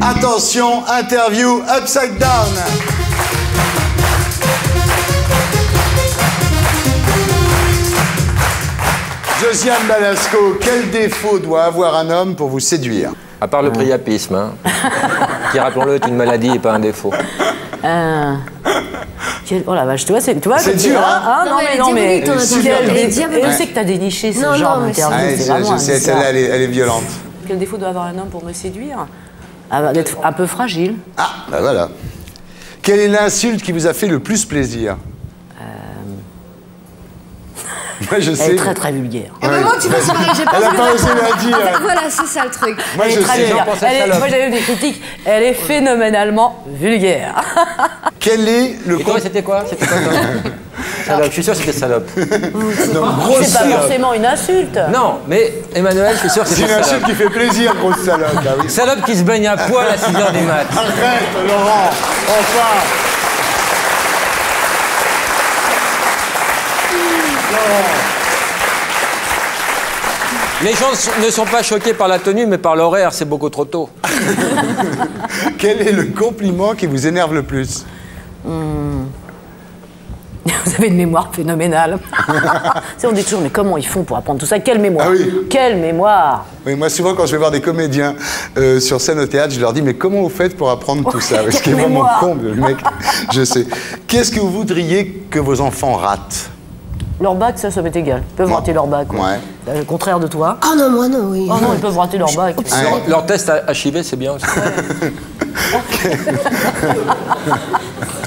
Attention, interview Upside Down. Josiane Balasco, quel défaut doit avoir un homme pour vous séduire? À part le priapisme, hein, qui, rappelons-le, est une maladie et pas un défaut. Oh la vache, tu vois, c'est dur, hein. Non mais je sais que t'as déniché ce genre d'interview, c'est vraiment celle-là, elle est violente. Quel défaut doit avoir un homme pour me séduire? D'être un peu fragile. Ah, bah voilà. Quelle est l'insulte qui vous a fait le plus plaisir? Moi, je sais. Elle est très très vulgaire. Et vraiment, tu vas se marier, j'ai pas Elle n'a pas osé la dire. Voilà, c'est ça le truc. Moi, je sais. Moi, j'avais eu des critiques. Elle est phénoménalement vulgaire. Quel est le... Et toi, c'était quoi? C'était quoi salope. Je suis sûr que c'était salope. C'est pas forcément une insulte. Non, mais Emmanuel, je suis sûr que C'est c'était une salope. insulte qui fait plaisir, grosse salope. Ah oui. Salope qui se baigne à poil à 6h du mat. Arrête, Laurent. Enfin. Les gens ne sont pas choqués par la tenue, mais par l'horaire, c'est beaucoup trop tôt. Quel est le compliment qui vous énerve le plus? Vous avez une mémoire phénoménale. On dit toujours, mais comment ils font pour apprendre tout ça? Quelle mémoire? Ah oui. Quelle mémoire? Oui, moi, souvent, quand je vais voir des comédiens sur scène au théâtre, je leur dis, mais comment vous faites pour apprendre tout ça? Ce qui est vraiment comble, le mec, je sais. Qu'est-ce que vous voudriez que vos enfants ratent? Leur bac, ça m'est égal. Ils peuvent rater leur bac. Ouais. Le contraire de toi. Oh non, moi non, oui. Oh non, ils peuvent rater leur bac. Leur test HIV, c'est bien aussi.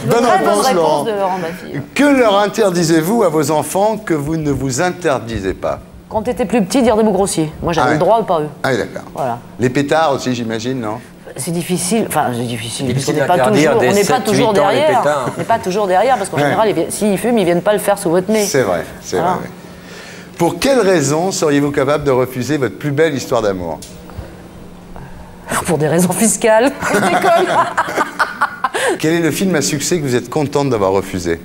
Bonne réponse, Laurent. De Laurent Baffy. Que leur interdisez-vous à vos enfants que vous ne vous interdisez pas? Quand t'étais plus petit, dire des mots grossiers. Moi, j'avais le droit ou pas eux. Ah oui, d'accord. Voilà. Les pétards aussi, j'imagine, non? C'est difficile, parce qu'on Difficile n'est pas d'interdire toujours, des on n'est pas 7, toujours 8 ans, les derrière. pétards. On n'est pas toujours derrière, parce qu'en général, s'ils fument, ils viennent pas le faire sous votre nez. C'est vrai, c'est Voilà. vrai. Oui. Pour quelle raison seriez-vous capable de refuser votre plus belle histoire d'amour? Pour des raisons fiscales. Je déconne. Quel est le film à succès que vous êtes contente d'avoir refusé?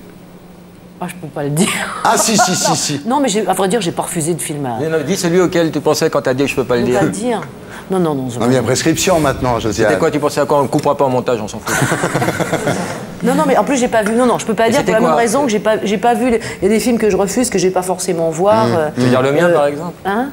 Ah, je peux pas le dire. Ah si. Non, mais à vrai dire, j'ai pas refusé de film. Dis celui auquel tu pensais quand t'as dit je peux pas le Je peux dire. pas le dire. Non. Non, mais il y a prescription maintenant, Josiane. C'était quoi? Tu pensais à quoi? On le coupera pas en montage, on s'en fout. Non, mais en plus, j'ai pas vu. Non, je peux pas dire pour la même raison que j'ai pas vu. Il y a des films que je refuse, que je vais pas forcément voir. Tu veux dire le mien, par exemple? Hein?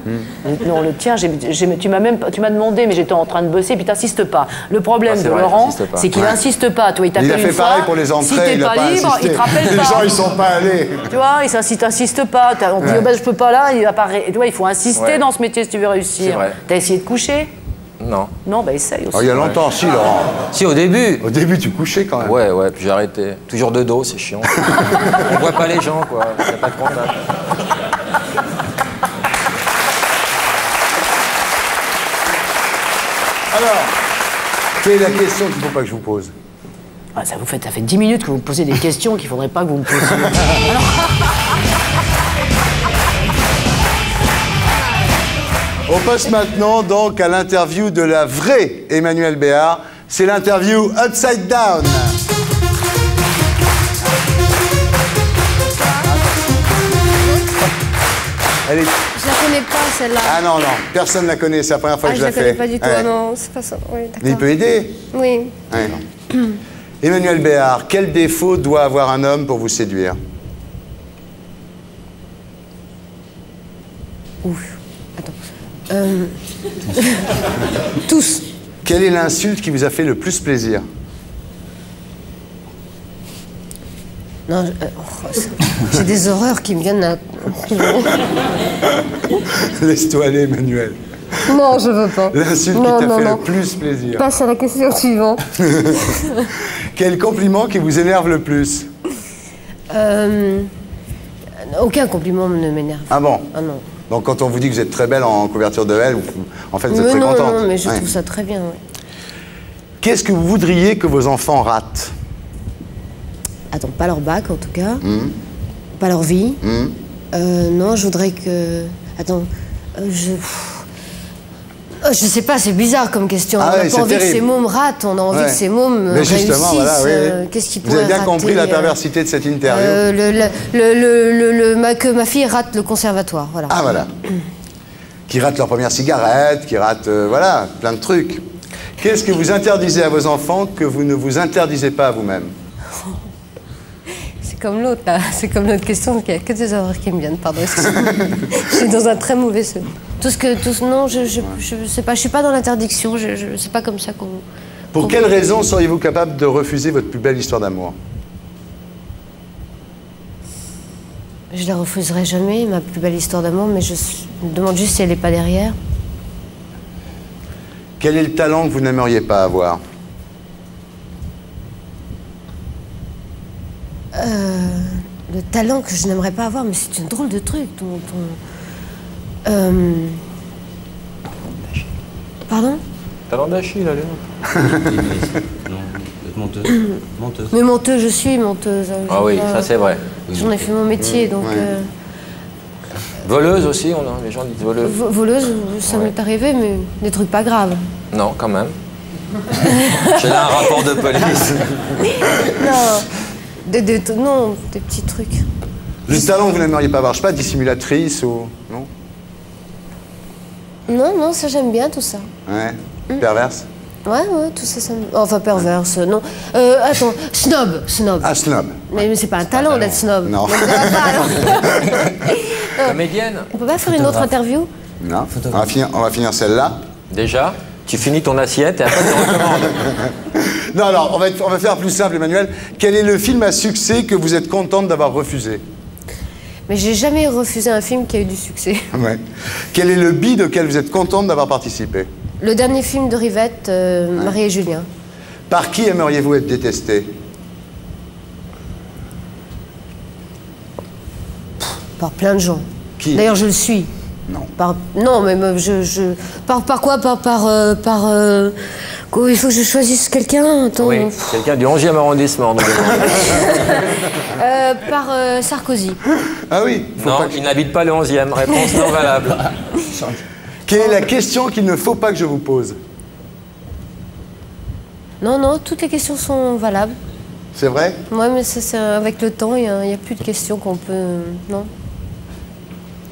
Non, le tien, tu m'as demandé, mais j'étais en train de bosser, puis t'insistes pas. Le problème de vrai, Laurent, j'insiste pas. c'est qu'il insiste pas. Toi, il Il t'appelle a une fait fois. pareil pour les entrées, Si t'es il a pas pas libre, insisté. il te rappelle Les pas. gens, ils sont pas allés. Tu vois, il t'insiste pas. On dit, oh, ben, je peux pas là, il va pas. Tu vois, il faut insister Ouais. dans ce métier si tu veux réussir. C'est vrai. T'as essayé de coucher? Non. Non, bah essaye aussi. Oh, il y a longtemps, si, Laurent. Si, au début. Au début, tu couchais quand même. Ouais, puis j'ai arrêté. Toujours de dos, c'est chiant. On voit pas les gens, quoi. Y a pas de contact. Alors, quelle est la question qu'il ne faut pas que je vous pose? Ah, ça fait 10 minutes que vous me posez des questions qu'il faudrait pas que vous me posiez. On passe maintenant donc à l'interview de la vraie Emmanuelle Béard. C'est l'interview Upside Down. Elle est... Je la connais pas, celle-là. Ah non, personne ne la connaît, c'est la première fois que je la je la fais. connais pas du tout. Ouais. Ah non, c'est pas ça. Oui, Mais il peut aider. Oui. Ouais, non. Emmanuelle Béard, quel défaut doit avoir un homme pour vous séduire? Ouf. Attends. Tous. Quelle est l'insulte qui vous a fait le plus plaisir? Non, j'ai des horreurs qui me viennent à... Laisse-toi aller, Emmanuelle. Non, je veux pas. L'insulte qui t'a fait le plus plaisir. Passe à la question suivante. Quel compliment qui vous énerve le plus? Aucun compliment ne m'énerve. Ah bon? Ah non. Donc quand on vous dit que vous êtes très belle en couverture de L, en fait vous êtes Mais très non, contente. non, mais je Ouais. trouve ça très bien, ouais. Qu'est-ce que vous voudriez que vos enfants ratent? Attends, pas leur bac en tout cas. Pas leur vie. Non, je voudrais que... Attends, je sais pas, c'est bizarre comme question. Ah on ouais, n'a c'est pas envie terrible. que ces mômes ratent, on a envie que ces mômes Mais justement, réussissent. voilà, oui. Qu'est-ce qu'ils Vous pourraient avez bien rater, compris la perversité de cette interview. que ma fille rate le conservatoire, voilà. Ah voilà. qui ratent leur première cigarette, qui ratent, voilà, plein de trucs. Qu'est-ce que vous interdisez à vos enfants que vous ne vous interdisez pas à vous-même? C'est comme l'autre, là. C'est comme l'autre question, il n'y a que des horreurs qui me viennent, pardon. Je suis dans un très mauvais sens. Non, je sais pas, je suis pas dans l'interdiction, c'est pas comme ça qu'on... Pour quelle raison seriez-vous capable de refuser votre plus belle histoire d'amour? Je la refuserai jamais, ma plus belle histoire d'amour, mais je me demande juste si elle n'est pas derrière. Quel est le talent que vous n'aimeriez pas avoir? Le talent que je n'aimerais pas avoir, mais c'est un drôle de truc. Pardon? Talent d'Achille, allez. Menteuse. Menteuse. Mais menteuse, je suis menteuse. Ah oui, ça c'est vrai. J'en ai fait mon métier, donc... Voleuse aussi, les gens disent voleuse. Voleuse, ça m'est arrivé, mais des trucs pas graves. Non, quand même. J'ai là un rapport de police. Non, non, des petits trucs. Le talent que vous n'aimeriez pas avoir, je sais pas, dissimulatrice ou... Non? Non, ça j'aime bien tout ça. Ouais. Perverse? Ouais, tout ça, enfin, perverse, non. Attends, snob. Ah, snob. Mais c'est pas un talent d'être snob. Non. Comédienne. On peut pas faire une autre interview? Non. On va finir celle-là. Déjà, tu finis ton assiette et après tu recommandes. Non, alors, on va faire plus simple, Emmanuel. Quel est le film à succès que vous êtes contente d'avoir refusé? Mais j'ai jamais refusé un film qui a eu du succès. Ouais. Quel est le bid auquel vous êtes contente d'avoir participé? Le dernier film de Rivette, Marie et Julien. Par qui aimeriez-vous être détesté? Par plein de gens. Qui? D'ailleurs, je le suis. Non. Non, mais Par quoi? Il faut que je choisisse quelqu'un. Oui, quelqu'un du 11e arrondissement. Par Sarkozy. Ah oui? Non, il n'habite pas le 11e. Réponse non valable. Quelle est la question qu'il ne faut pas que je vous pose? Non, toutes les questions sont valables. C'est vrai? Ouais, mais avec le temps, il n'y a plus de questions qu'on peut... Non.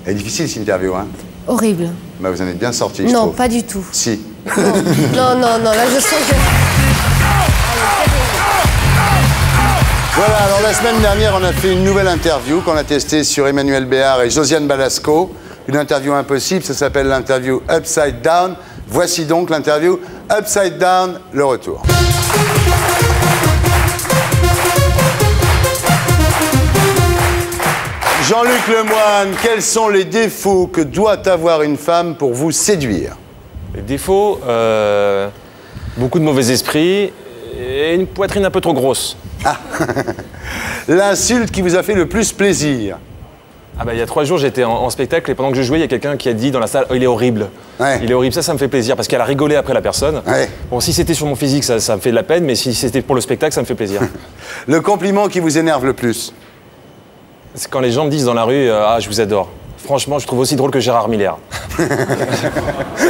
Elle est difficile, cette interview, hein? Horrible. Bah, vous en êtes bien sorti, je Non, trouve. pas du tout. Si. Non, là je sens que... Voilà, alors la semaine dernière, on a fait une nouvelle interview qu'on a testée sur Emmanuel Béard et Josiane Balasco. Une interview impossible, ça s'appelle l'interview Upside Down. Voici donc l'interview Upside Down, le retour. Jean-Luc Lemoine, quels sont les défauts que doit avoir une femme pour vous séduire? Les défauts, beaucoup de mauvais esprit et une poitrine un peu trop grosse. Ah. L'insulte qui vous a fait le plus plaisir? Ah bah, il y a 3 jours, j'étais en spectacle et pendant que je jouais, il y a quelqu'un qui a dit dans la salle « Oh, il est horrible Ouais. ». Il est horrible, ça me fait plaisir parce qu'elle a rigolé après la personne. Ouais. Bon, si c'était sur mon physique, ça me fait de la peine, mais si c'était pour le spectacle, ça me fait plaisir. Le compliment qui vous énerve le plus? C'est quand les gens me disent dans la rue « Ah, je vous adore ». Franchement, je trouve aussi drôle que Gérard Miller.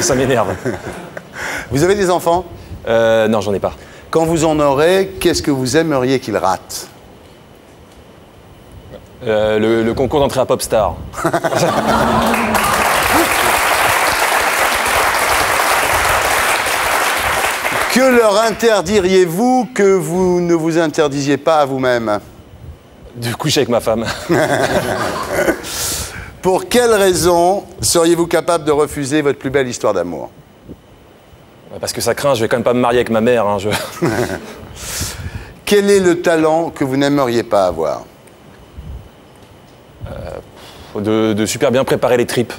ça m'énerve. Vous avez des enfants? Non, j'en ai pas. Quand vous en aurez, qu'est-ce que vous aimeriez qu'ils ratent? Le concours d'entrée à Popstar. Que leur interdiriez-vous que vous ne vous interdisiez pas à vous-même? De coucher avec ma femme. Pour quelle raison seriez-vous capable de refuser votre plus belle histoire d'amour? Parce que ça craint, je vais quand même pas me marier avec ma mère. Hein, Quel est le talent que vous n'aimeriez pas avoir? De super bien préparer les tripes.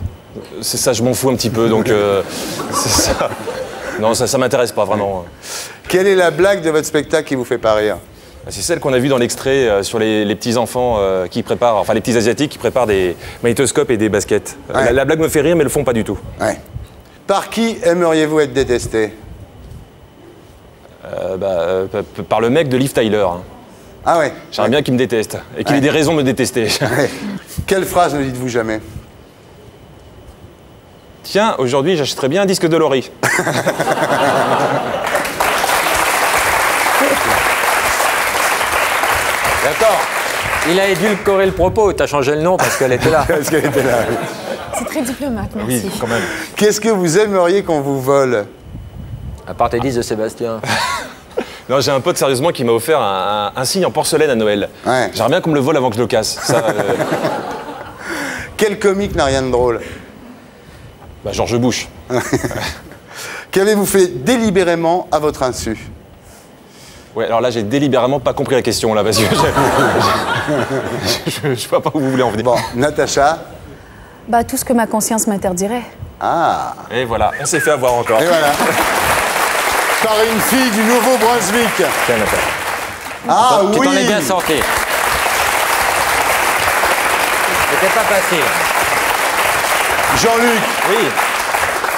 C'est ça, je m'en fous un petit peu, donc c'est ça. Non, ça m'intéresse pas vraiment. Quelle est la blague de votre spectacle qui vous fait pas rire? C'est celle qu'on a vue dans l'extrait sur les petits enfants qui préparent, enfin les petits asiatiques qui préparent des magnétoscopes et des baskets. Ouais. La blague me fait rire, mais le font pas du tout. Ouais. Par qui aimeriez-vous être détesté? Par le mec de Liv Tyler. Hein. Ah ouais. J'aimerais bien qu'il me déteste et qu'il ait des raisons de me détester. Ouais. Quelle phrase ne dites-vous jamais? Tiens, aujourd'hui, j'achèterais bien un disque de Laurie. D'accord. Il a édulcoré le propos, t'as changé le nom parce qu'elle était là. Parce qu'elle était là. C'est très diplomate, merci. Oui, quand même. Qu'est-ce que vous aimeriez qu'on vous vole? À part tes 10 de Sébastien. Non, j'ai un pote sérieusement qui m'a offert un signe en porcelaine à Noël. Ouais. J'aimerais bien qu'on me le vole avant que je le casse. Ça, Quel comique n'a rien de drôle? bah, George Bush. Qu'avez-vous fait délibérément à votre insu? Ouais, alors là, j'ai délibérément pas compris la question, là, parce que je vois pas où vous voulez en venir. Bon, Natacha? Bah, tout ce que ma conscience m'interdirait. Ah. Et voilà, on s'est fait avoir encore. Et voilà. Par une fille du Nouveau-Brunswick. Tiens, Nathalie. Ah Tu oui. t'en es bien sorti. C'était pas facile. Jean-Luc, Oui.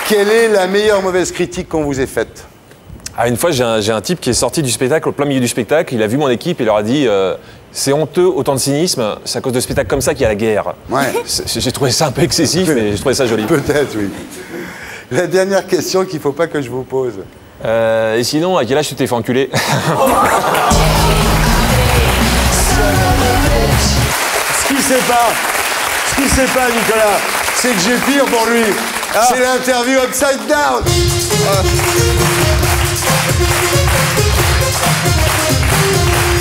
quelle est la meilleure mauvaise critique qu'on vous ait faite? Ah, une fois, j'ai un type qui est sorti du spectacle, au plein milieu du spectacle, il a vu mon équipe et leur a dit c'est honteux, autant de cynisme, c'est à cause de spectacles comme ça qu'il y a la guerre. Ouais. J'ai trouvé ça un peu excessif, mais j'ai trouvé ça joli. Peut-être, oui. La dernière question qu'il ne faut pas que je vous pose. Et sinon, à quel âge tu t'es fait enculer? Ce qu'il sait pas, Nicolas, c'est que j'ai pire pour lui. C'est l'interview Upside Down.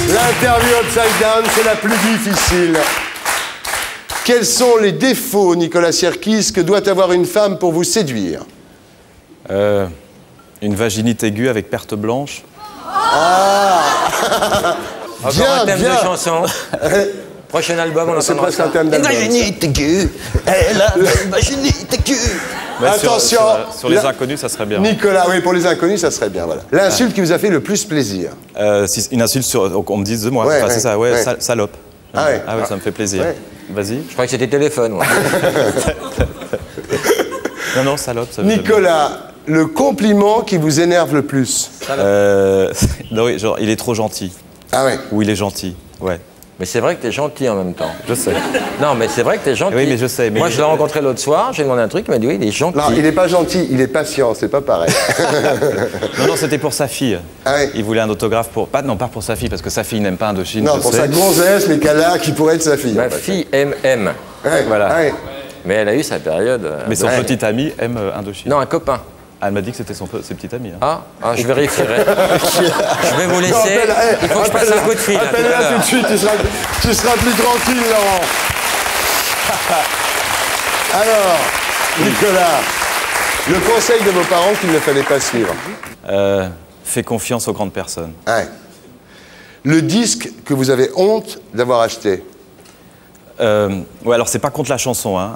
L'interview Upside Down, c'est la plus difficile. Quels sont les défauts, Nicolas Sirkis, que doit avoir une femme pour vous séduire? Une vaginite aiguë avec perte blanche. Encore un thème de chanson. Prochain album, on C'est entendra presque un ça. thème d'album. Attention. Sur les inconnus, ça serait bien. Nicolas, oui, pour les inconnus, ça serait bien, voilà. L'insulte qui vous a fait le plus plaisir. Une insulte sur. On me dise de moi. Ouais, Enfin, ouais, c'est ça, ouais, ouais. salope. Ah ouais. Ah ouais, ça me fait plaisir. Ouais. Vas-y. Je crois que c'était téléphone. Moi. Non, salope, ça veut Nicolas, le compliment qui vous énerve le plus? non, oui, genre, il est trop gentil. Ah ouais. Ou il est gentil, ouais. Mais c'est vrai que t'es gentil en même temps. Je sais. Non, mais c'est vrai que t'es gentil. Oui, mais je sais, mais- Moi, je l'ai rencontré l'autre soir, j'ai demandé un truc, il m'a dit oui, il est gentil. Non, il n'est pas gentil, il est patient, c'est pas pareil. Non, c'était pour sa fille. Ah ouais. Il voulait un autographe pour. Pas pour sa fille, parce que sa fille n'aime pas Indochine. Non, je pour sais. sa gonzesse, mais qu'elle a, qui pourrait être sa fille. Ma en fait. fille aime. Ouais, Voilà. ouais. Mais elle a eu sa période. Mais son Ouais. petit ami aime Indochine. Non, un copain. Ah, elle m'a dit que c'était ses petits amis. Hein. Je vérifierai. Je vais vous laisser. Il faut que je passe un coup de fil. là, tout à Appelle-la l'heure. tout de suite, tu seras plus tranquille, Laurent. Alors, Nicolas, le conseil de vos parents qu'il ne fallait pas suivre. Fais confiance aux grandes personnes. Ouais. Le disque que vous avez honte d'avoir acheté. Ouais, alors c'est pas contre la chanson, hein,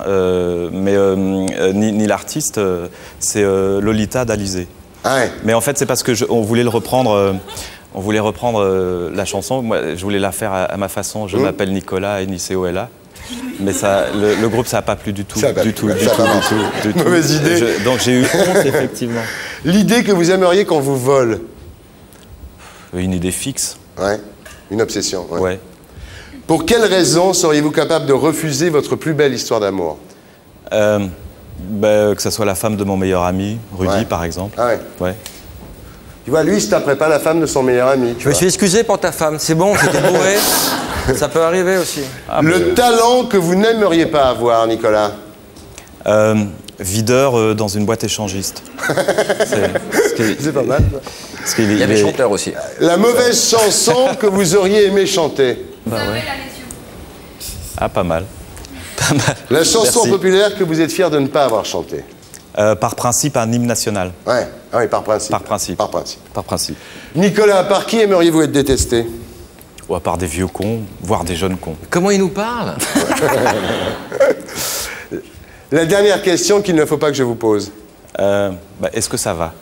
mais ni l'artiste, c'est Lolita d'Alizé. Ah ouais. Mais en fait, c'est parce que on voulait le reprendre. On voulait reprendre la chanson. Moi, je voulais la faire à ma façon. Je m'appelle Nicolas, N-I-C-O-L-A. Mais ça, le groupe, ça n'a pas plu du tout. Ça a pas Du plu, tout, ça a pas marché. du tout. Mauvaise idée. Donc j'ai eu honte, effectivement. L'idée que vous aimeriez qu'on vous vole. Une idée fixe. Ouais. Une obsession. Ouais. Ouais. Pour quelle raison seriez-vous capable de refuser votre plus belle histoire d'amour? Que ça soit la femme de mon meilleur ami, Rudy, Ouais. par exemple. Ah ouais. Ouais. Tu vois, lui, il se taperait pas la femme de son meilleur ami. Je me suis excusé pour ta femme, c'est bon, j'étais bourré. Ça peut arriver aussi. Le talent que vous n'aimeriez pas avoir, Nicolas. Videur dans une boîte échangiste. C'est pas mal. Il y a des chanteurs aussi. La mauvaise chanson que vous auriez aimé chanter. Bah ouais. Ah, pas mal. Pas mal. La chanson Merci. populaire que vous êtes fier de ne pas avoir chantée. Par principe, un hymne national. Ouais, ah oui, par principe. Par principe. Par principe. Par principe. Nicolas, par qui aimeriez-vous être détesté? Ou à part des vieux cons, voire des jeunes cons. Comment il nous parle? La dernière question qu'il ne faut pas que je vous pose. Est-ce que ça va?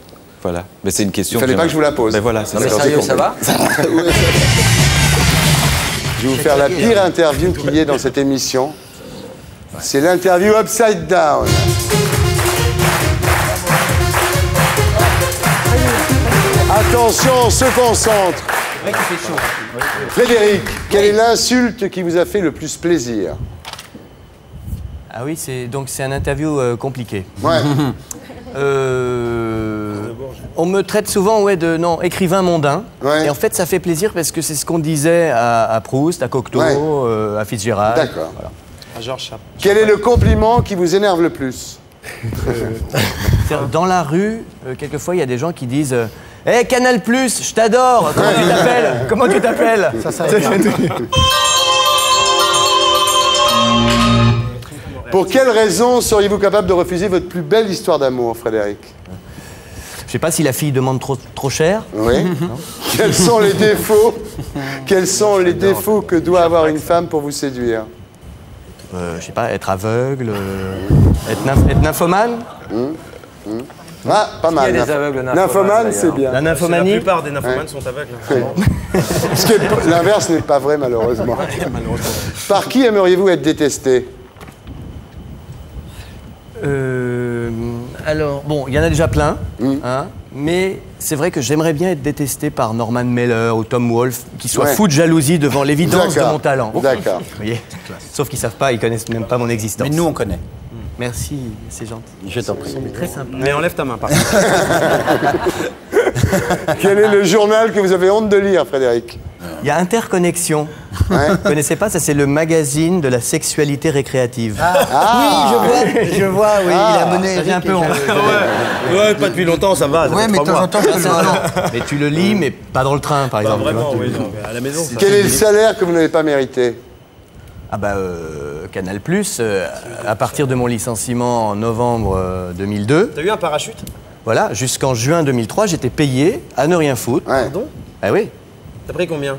Voilà. Mais c'est une question. Il fallait pas que je vous la pose. Mais voilà, c'est Non mais ça. sérieux, ça va? Je vais vous faire la pire interview qu'il y ait dans cette émission. C'est l'interview Upside Down. Attention, on se concentre. Frédéric, quelle est l'insulte qui vous a fait le plus plaisir? Ah oui, c'est un interview compliqué. Ouais. On me traite souvent écrivain mondain. Ouais. Et en fait, ça fait plaisir parce que c'est ce qu'on disait à Proust, à Cocteau, Ouais. à Fitzgerald. D'accord. Voilà. Georges Chaplin. Quel est le compliment qui vous énerve le plus? Dans la rue, quelquefois, il y a des gens qui disent Hé, Canal+, je t'adore. Comment tu t'appelles? Comment tu t'appelles? Pour quelle raison seriez-vous capable de refuser votre plus belle histoire d'amour, Frédéric? Je sais pas si la fille demande trop cher. Oui. Quels sont les défauts? Quels sont les défauts que doit avoir une femme pour vous séduire? Je sais pas, être aveugle, être nymphomane. Ah, pas mal. Il y a des aveugles Nymphomane, c'est bien. La nymphomanie. La plupart des nymphomanes sont aveugles. Parce que l'inverse n'est pas vrai, malheureusement. Par qui aimeriez-vous être détesté? Alors, bon, il y en a déjà plein, hein, mais c'est vrai que j'aimerais bien être détesté par Norman Mailer ou Tom Wolfe, qui soient fous de jalousie devant l'évidence de mon talent. D'accord. Vous voyez. Sauf qu'ils savent pas, ils connaissent même pas mon existence. Mais nous, on connaît. Merci, c'est gentil. Je t'en prie. Très sympa. Mais enlève ta main, par contre. Quel est le journal que vous avez honte de lire, Frédéric? Il y a Interconnexion. Ouais. Vous connaissez pas? Ça, c'est le magazine de la sexualité récréative. Oui, je vois, oui, il a mené. Ça fait un peu honte. Ouais, pas depuis longtemps, ça va. Ouais, mais de temps en temps, je peux le voir. Mais tu le lis, mais pas dans le train, par exemple. Vraiment, oui, non, à la maison. Quel est le salaire que vous n'avez pas mérité? Ah bah, Canal+, à partir de mon licenciement en novembre 2002, T'as eu un parachute? voilà, jusqu'en juin 2003, j'étais payé à ne rien foutre. Ouais. Pardon? Ah oui, T'as pris combien?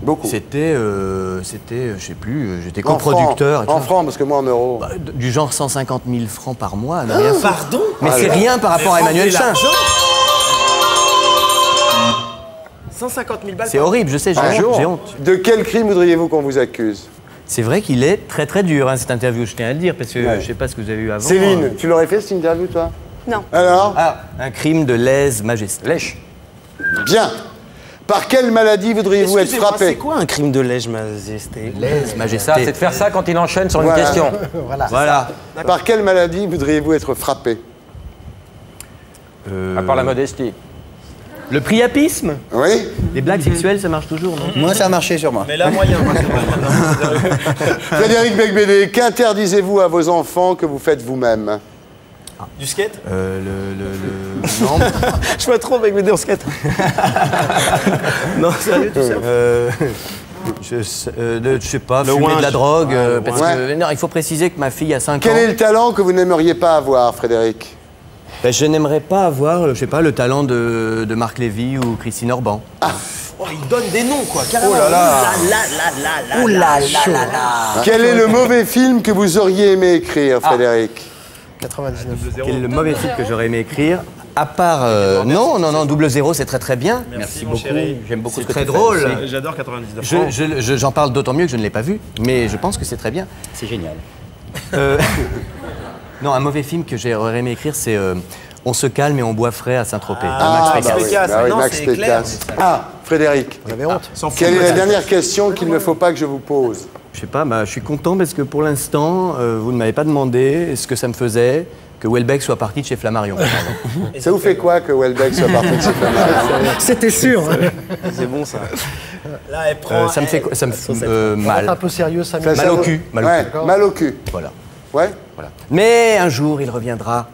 Beaucoup. c'était, je sais plus, j'étais En coproducteur. francs. En francs, parce que moi en euros. Bah, du genre 150 000 francs par mois à ne rien foutre. Pardon? Mais c'est rien par rapport à Emmanuel Chin. 150 000 balles. C'est horrible, je sais, j'ai honte. De quel crime voudriez-vous qu'on vous accuse? C'est vrai qu'il est très très dur, hein, cette interview, je tiens à le dire, parce que je sais pas ce que vous avez eu avant. Céline, tu l'aurais fait cette interview, toi? Non. Alors? Ah, un crime de lèse-majesté. Lèche. Bien. Par quelle maladie voudriez-vous être C'est frappé? quoi un crime de lèse-majesté? Lèse-majesté. Ça, c'est de faire ça quand il enchaîne sur Voilà. une question. Voilà. Par quelle maladie voudriez-vous être frappé? À part la modestie. Le priapisme. Oui? Les blagues sexuelles, ça marche toujours, non? Moi, ça a marché sur moi. Mais là, moyen. Frédéric Becbédé, qu'interdisez-vous à vos enfants que vous faites vous-même? Du skate? Non. Je vois trop avec mes deux en skate. Non, sérieux, tout ça? Je sais pas, Le fumer de la ouinge. drogue, parce Ouais. que non, il faut préciser que ma fille a 5 ans. Quel est le talent que vous n'aimeriez pas avoir, Frédéric? Ben, je n'aimerais pas avoir, je sais pas, le talent de Marc Lévy ou Christine Orban. Oh, il donne des noms, quoi, carrément. Oh là là. Ouh là là. Quel est le mauvais film que vous auriez aimé écrire, Frédéric? 99. Quel est le mauvais film que j'aurais aimé écrire? À part... non, 007, c'est très très bien. Merci, mon chéri. J'aime beaucoup C'est ce que très tu fais drôle. aussi. J'adore 99 francs. J'en parle d'autant mieux que je ne l'ai pas vu, mais je pense que c'est très bien. C'est génial. Non, un mauvais film que j'aurais aimé écrire, c'est On se calme et on boit frais à Saint-Tropez. Ah, Max Pécasse. bah oui, Non, Max c'est Claire. Pécasse. Ah, Frédéric, On avait honte. S'en fout. quelle est la dernière question qu'il ne faut pas que je vous pose? Je sais pas, bah, je suis content parce que pour l'instant, vous ne m'avez pas demandé ce que ça me faisait que Welbeck soit parti de chez Flammarion. Ça vous fait quoi que Welbeck soit parti de ce film? C'était sûr. C'est bon, ça. Là, elle prend... Ça me fait quoi? Ça me fait mal. Un peu sérieux, ça Ça, Mal ça au vous- cul, mal au Ouais, cul. mal au cul. Voilà. Ouais? Voilà. Mais un jour, il reviendra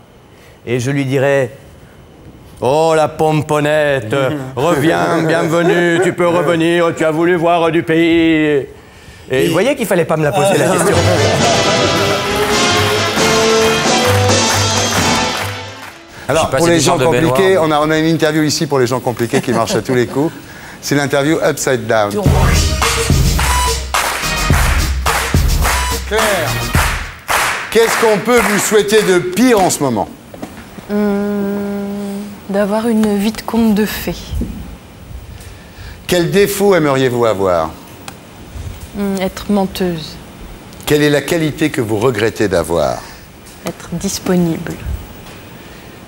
et je lui dirai Oh la pomponnette, reviens, bienvenue, tu peux revenir, tu as voulu voir du pays. Et vous voyez qu'il fallait pas me la poser la question. Alors, Je suis pour passé les du gens genre de compliqués, baignoire. on a une interview ici pour les gens compliqués qui marche à tous les coups. C'est l'interview Upside Down. Claire, qu'est-ce qu'on peut vous souhaiter de pire en ce moment? D'avoir une vie de conte de fées. Quel défaut aimeriez-vous avoir? Être menteuse. Quelle est la qualité que vous regrettez d'avoir? Être disponible.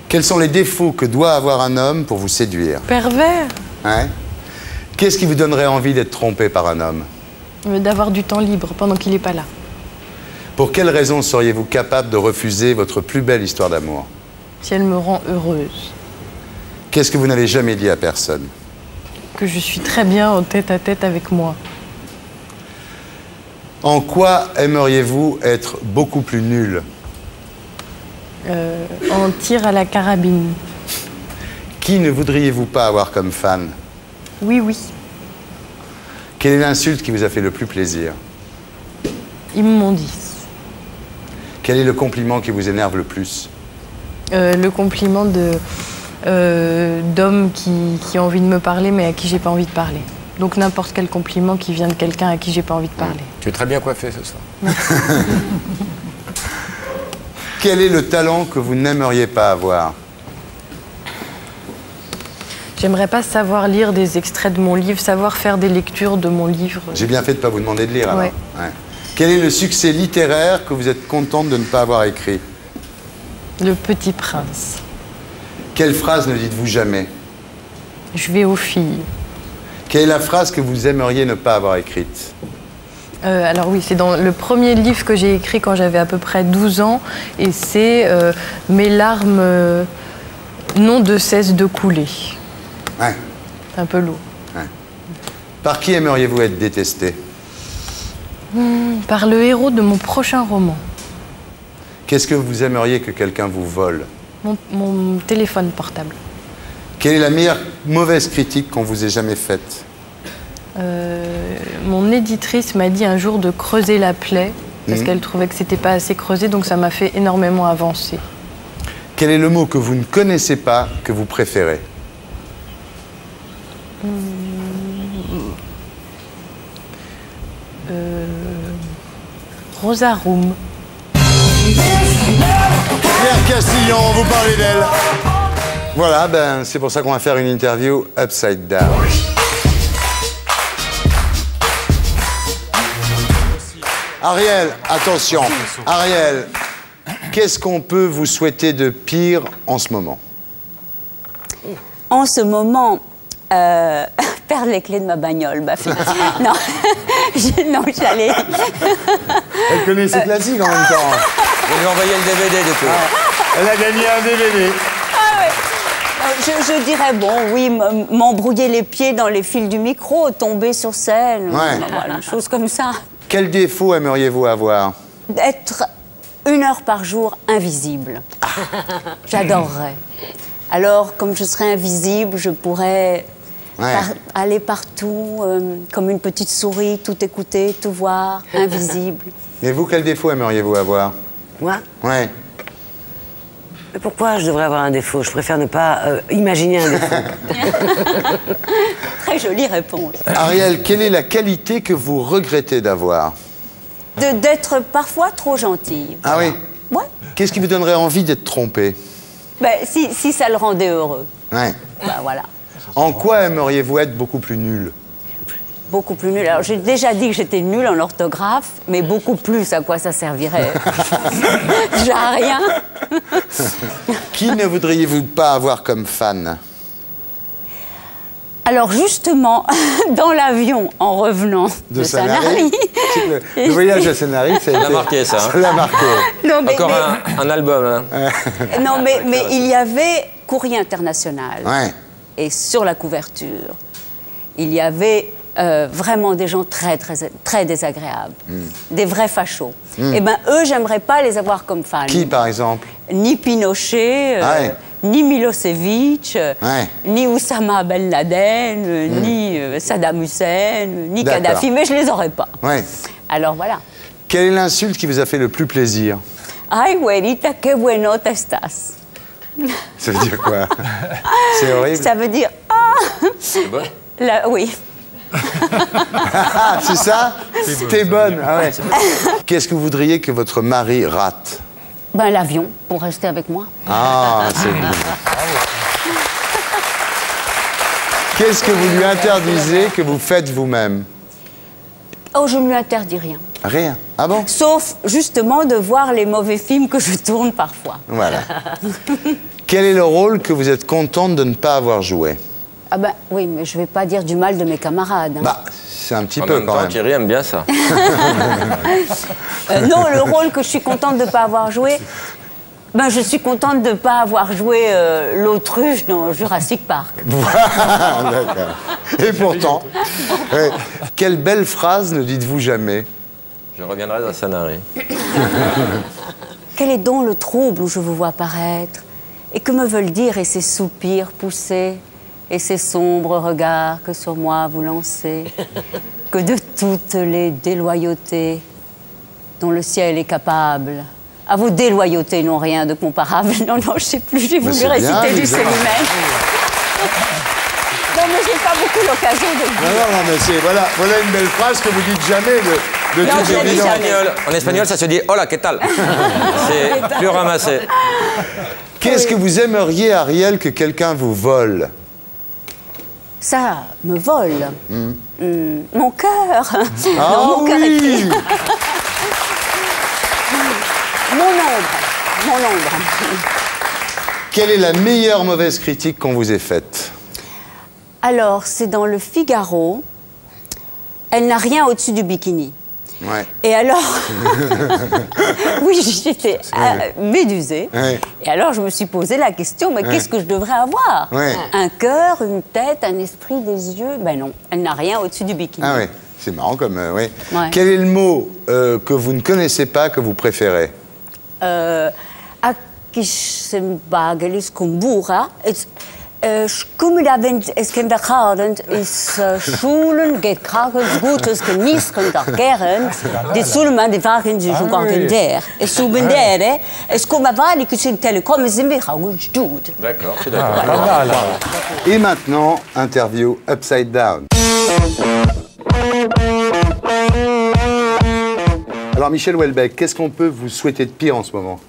Quels sont les défauts que doit avoir un homme pour vous séduire? Pervers. Hein? Qu'est-ce qui vous donnerait envie d'être trompé par un homme? D'avoir du temps libre pendant qu'il n'est pas là. Pour quelle raison seriez-vous capable de refuser votre plus belle histoire d'amour? Si elle me rend heureuse. Qu'est-ce que vous n'avez jamais dit à personne? Que je suis très bien en tête-à-tête avec moi. En quoi aimeriez-vous être beaucoup plus nul? En tir à la carabine. Qui ne voudriez-vous pas avoir comme fan? Oui, oui. Quelle est l'insulte qui vous a fait le plus plaisir? Immondice. Quel est le compliment qui vous énerve le plus? Le compliment d'hommes qui ont envie de me parler mais à qui j'ai pas envie de parler. Donc n'importe quel compliment qui vient de quelqu'un à qui j'ai pas envie de parler. Tu es très bien coiffé ce soir. Quel est le talent que vous n'aimeriez pas avoir? J'aimerais pas savoir lire des extraits de mon livre, savoir faire des lectures de mon livre. J'ai bien fait de ne pas vous demander de lire, alors. Ouais. Ouais. Quel est le succès littéraire que vous êtes contente de ne pas avoir écrit? Le Petit Prince. Quelle phrase ne dites-vous jamais? Je vais aux filles. Quelle est la phrase que vous aimeriez ne pas avoir écrite? Alors oui, c'est dans le premier livre que j'ai écrit quand j'avais à peu près 12 ans, et c'est « Mes larmes n'ont de cesse de couler ». Ouais. C'est un peu lourd. Ouais. Par qui aimeriez-vous être détesté? Par le héros de mon prochain roman. Qu'est-ce que vous aimeriez que quelqu'un vous vole? Mon téléphone portable. Quelle est la meilleure mauvaise critique qu'on vous ait jamais faite? Mon éditrice m'a dit un jour de creuser la plaie, parce qu'elle trouvait que c'était pas assez creusé, donc ça m'a fait énormément avancer. Quel est le mot que vous ne connaissez pas, que vous préférez? Rosarum. Claire Castillon, vous parlez d'elle. Voilà, ben, c'est pour ça qu'on va faire une interview upside down. Ariel, attention. Ariel, qu'est-ce qu'on peut vous souhaiter de pire en ce moment? En ce moment, perdre les clés de ma bagnole. Bah, non, non, j'allais... Elle connaît ses classiques en même temps. Je lui ai envoyé le DVD de tout. Elle a gagné un DVD. Ah ouais. Je dirais, bon, oui, m'embrouiller les pieds dans les fils du micro, tomber sur scène, voilà, une chose comme ça. Quel défaut aimeriez-vous avoir? Être 1 heure par jour invisible. J'adorerais. Alors, comme je serais invisible, je pourrais aller partout, comme une petite souris, tout écouter, tout voir, invisible. Mais vous, quel défaut aimeriez-vous avoir? Moi? Ouais. Mais pourquoi je devrais avoir un défaut? Je préfère ne pas imaginer un défaut. Très jolie réponse. Ariel, quelle est la qualité que vous regrettez d'avoir? D'être parfois trop gentille. Ah oui? Ouais. Qu'est-ce qui vous donnerait envie d'être trompé? Ben, si ça le rendait heureux. Ouais. Ben, voilà. En quoi aimeriez-vous être beaucoup plus nul? Beaucoup plus nul. Alors, j'ai déjà dit que j'étais nulle en orthographe, mais beaucoup plus, à quoi ça servirait? J'ai rien. Qui ne voudriez-vous pas avoir comme fan? Alors, justement, dans l'avion, en revenant de Sanary... Le voyage à Sanary, ça l'a marqué, ça. Ça l'a marqué. Non, mais, encore un album. Hein. Non, mais il y avait Courrier International. Ouais. Et sur la couverture, il y avait vraiment des gens très désagréables. Des vrais fachos. Eh bien, eux, j'aimerais pas les avoir comme fans. Qui, par exemple? Ni Pinochet, ni Milosevic, ni Oussama Ben Laden, ni Saddam Hussein, ni Kadhafi, mais je les aurais pas. Ouais. Alors voilà. Quelle est l'insulte qui vous a fait le plus plaisir? Ay, güerita, qué bueno te estás. Ça veut dire quoi? C'est horrible. Ça veut dire ah. C'est bon. Oui. C'est ça? T'es bonne. Ah ouais. Qu'est-ce que vous voudriez que votre mari rate? Ben, l'avion, pour rester avec moi. Ah, c'est bien. Qu'est-ce que vous lui interdisez que vous faites vous-même? Oh, je ne lui interdis rien. Rien. Ah bon? Sauf, justement, de voir les mauvais films que je tourne parfois. Voilà. Quel est le rôle que vous êtes contente de ne pas avoir joué? Ah ben, oui, mais je ne vais pas dire du mal de mes camarades. Hein. Bah, c'est un petit peu quand même. Thierry aime bien ça. Non, le rôle que je suis contente de ne pas avoir joué, ben, je suis contente de ne pas avoir joué l'autruche dans Jurassic Park. D'accord. Et pourtant, quelle belle phrase ne dites-vous jamais? Je reviendrai à Sanary. Quel est donc le trouble où je vous vois paraître? Et que me veulent dire et ces soupirs poussés et ces sombres regards que sur moi vous lancez? Que de toutes les déloyautés dont le ciel est capable, à vos déloyautés n'ont rien de comparable. Non, non, je ne sais plus, j'ai voulu réciter du Célimène. Non, mais j'ai pas beaucoup l'occasion de le dire. Non, mais c'est, voilà une belle phrase que vous dites jamais de Non, toutes je l'ai dit jamais. En espagnol, ça se dit hola, ¿qué tal? C'est plus ramassé. Qu'est-ce que vous aimeriez, Ariel, que quelqu'un vous vole? Ça me vole. Mon cœur. Ah Non, mon cœur est oui. pris. Mon ombre. Quelle est la meilleure mauvaise critique qu'on vous ait faite? Alors, c'est dans le Figaro. Elle n'a rien au-dessus du bikini. Ouais. Et alors, oui, j'étais médusée. Ouais. Et alors, je me suis posé la question, mais qu'est-ce que je devrais avoir? Ouais. Un cœur, une tête, un esprit, des yeux? Ben non, elle n'a rien au-dessus du bikini. Ah oui, c'est marrant comme... oui. Ouais. Quel est le mot que vous ne connaissez pas, que vous préférez? Akissembagelis kumbura. Skummelavend eskendergadend is schulen geht kragens gutes genießen der gern die sulman de vagen du jugarder et subendere es come vali que c'est télécom zimbiha wujud. D'accord, je suis d'accord. Et maintenant, interview Upside Down. Alors Michel Houellebecq, qu'est-ce qu'on peut vous souhaiter de pire en ce moment?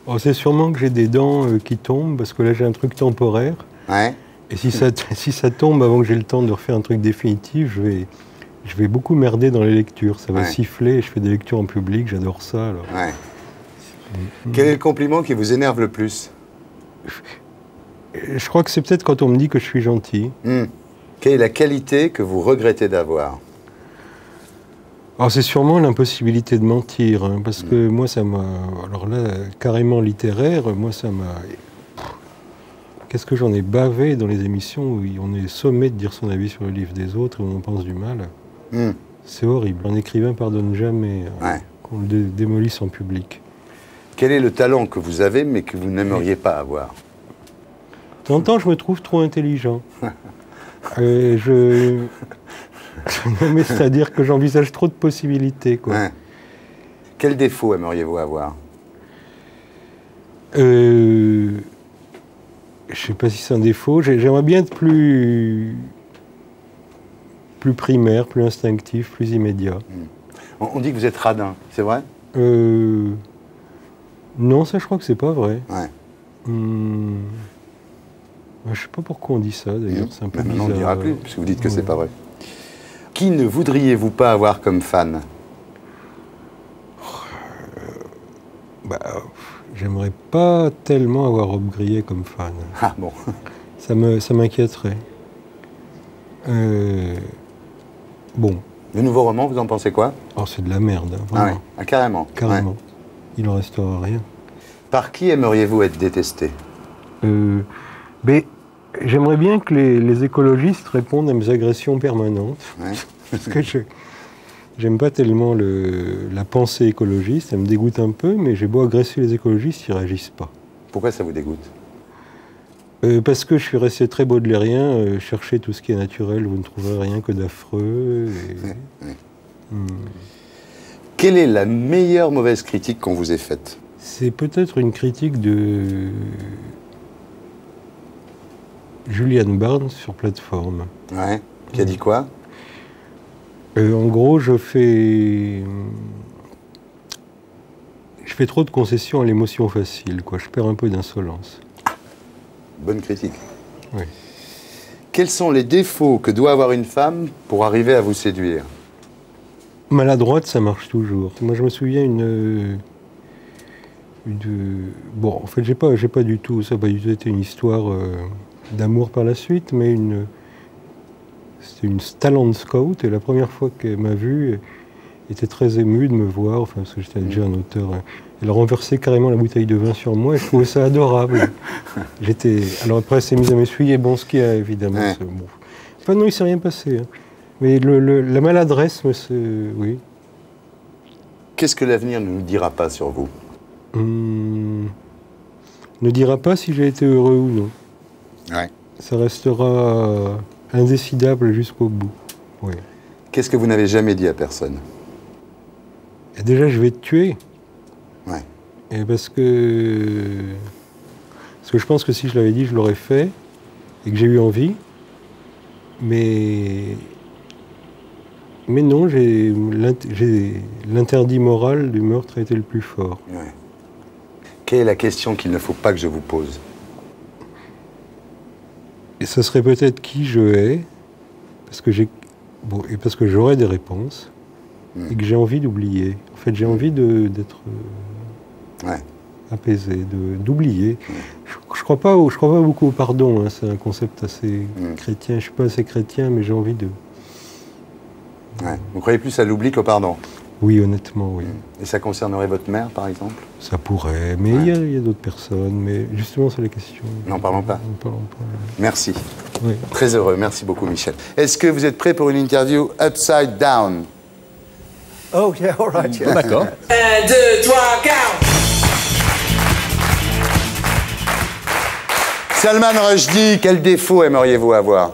Oh, c'est sûrement que j'ai des dents qui tombent, parce que là j'ai un truc temporaire. Ouais. Et si ça tombe avant que j'ai le temps de refaire un truc définitif, je vais beaucoup merder dans les lectures. Ça va siffler, je fais des lectures en public, j'adore ça. Alors. Ouais. Quel est le compliment qui vous énerve le plus? Je crois que c'est peut-être quand on me dit que je suis gentil. Quelle est la qualité que vous regrettez d'avoir? Alors c'est sûrement l'impossibilité de mentir, hein, parce que moi ça m'a... Alors là, carrément littéraire, moi ça m'a... Qu'est-ce que j'en ai bavé dans les émissions où on est sommé de dire son avis sur le livre des autres et où on pense du mal. C'est horrible. Un écrivain pardonne jamais qu'on le démolisse en public. Quel est le talent que vous avez mais que vous n'aimeriez pas avoir? De temps en temps, je me trouve trop intelligent. Mais c'est-à-dire que j'envisage trop de possibilités, quoi. Ouais. Quel défaut aimeriez-vous avoir? Je sais pas si c'est un défaut. J'aimerais bien être plus primaire, plus instinctif, plus immédiat. On dit que vous êtes radin, c'est vrai? Non, ça je crois que c'est pas vrai. Ouais. Je sais pas pourquoi on dit ça d'ailleurs, c'est un peu bizarre. On ne dira plus, puisque vous dites que c'est pas vrai. Qui ne voudriez-vous pas avoir comme fan? J'aimerais pas tellement avoir Rob Grillet comme fan. Ah bon. Ça m'inquiéterait. Bon. Le nouveau roman, vous en pensez quoi? Oh, c'est de la merde, hein, vraiment. Ah ouais. Ah, carrément. Carrément. Ouais. Il en restera rien. Par qui aimeriez-vous être détesté? J'aimerais bien que les écologistes répondent à mes agressions permanentes. Ouais. Parce que j'aime pas tellement la pensée écologiste, elle me dégoûte un peu, mais j'ai beau agresser les écologistes, ils réagissent pas. Pourquoi ça vous dégoûte? Parce que je suis resté très baudelairien, chercher tout ce qui est naturel, vous ne trouverez rien que d'affreux. Quelle est la meilleure mauvaise critique qu'on vous ait faite? C'est peut-être une critique de Julian Barnes sur Plateforme. Ouais. Qui a dit quoi? En gros, je fais trop de concessions à l'émotion facile, quoi. Je perds un peu d'insolence. Bonne critique. Oui. Quels sont les défauts que doit avoir une femme pour arriver à vous séduire? Maladroite, ça marche toujours. Moi, je me souviens bon, en fait, j'ai pas du tout... Ça n'a pas du tout été une histoire d'amour par la suite, mais c'était une talent scout, et la première fois qu'elle m'a vu, elle était très émue de me voir, enfin, parce que j'étais déjà un auteur. Elle a renversé carrément la bouteille de vin sur moi, et je trouvais ça adorable. Alors après, elle s'est mise à m'essuyer, bon, ce qu'il y a, évidemment. Ouais. Bon. Enfin, non, il ne s'est rien passé. Hein. Mais la maladresse, oui. Qu'est-ce que l'avenir ne nous dira pas sur vous? Ne dira pas si j'ai été heureux ou non. Ouais. Ça restera indécidable jusqu'au bout. Oui. Qu'est-ce que vous n'avez jamais dit à personne? Et déjà, je vais te tuer. Ouais. Et parce que je pense que si je l'avais dit, je l'aurais fait. Et que j'ai eu envie. Mais non, l'interdit moral du meurtre a été le plus fort. Ouais. Quelle est la question qu'il ne faut pas que je vous pose? Et ce serait peut-être qui je hais, parce que et parce que j'aurais des réponses, et que j'ai envie d'oublier. En fait, j'ai envie d'être apaisé, d'oublier. Je crois pas beaucoup au pardon, hein, c'est un concept assez chrétien. Je suis pas assez chrétien, mais j'ai envie de... Ouais. Vous croyez plus à l'oubli qu'au pardon? Oui, honnêtement, oui. Et ça concernerait votre mère, par exemple? Ça pourrait, mais il y a d'autres personnes. Mais justement, c'est la question. N'en parlons pas. N'en parlons pas. Merci. Oui. Très heureux. Merci beaucoup, Michel. Est-ce que vous êtes prêt pour une interview upside down? Oh, yeah, all right. Yeah. D'accord. 1, 2, 3, 4. Salman Rushdie, quel défaut aimeriez-vous avoir?